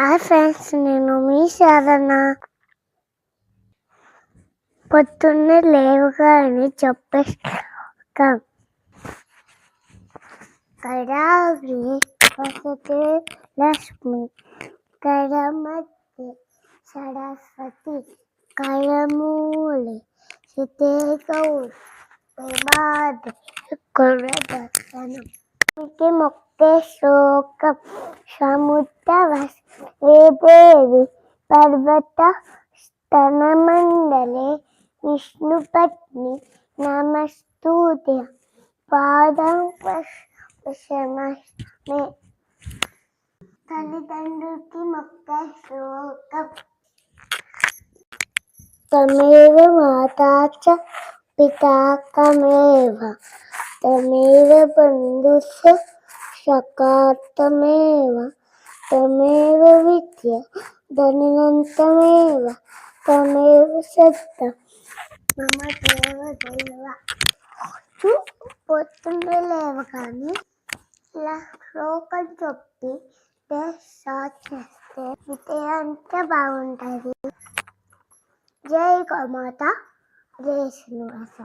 Hi friends, నేను మీ సాధన. పొద్దున్నే లేవగానే చెప్పేస్తాం కడాగ్ని వసతే లక్ష్మి కడమధ్య సరస్వతి కడమూలి సితే గౌరి ప్రమాద కులదర్శనం మొక్కే శ్లోకం సముద్రవస్ దేవి పర్వత స్తనమండలే విష్ణుపత్ని నమస్తూతే పాదం పశ్యమే. తల్లిదండ్రులకి మొక్కే శ్లోకం తమేవ మాతా చ పితా తమేవ తమేవ బంధుశ్చ సఖా తమేవ తమేవ విద్య ధనినంతమేవ తమేవ సత్యం మమ దేవదేవ. పొద్దున్నే లేవగానే ఇలా శ్లోకం చెప్పి స్టార్ట్ చేస్తే విద్య అంతా బాగుంటుంది. జై గోమాత, జై శ్రీనివాస.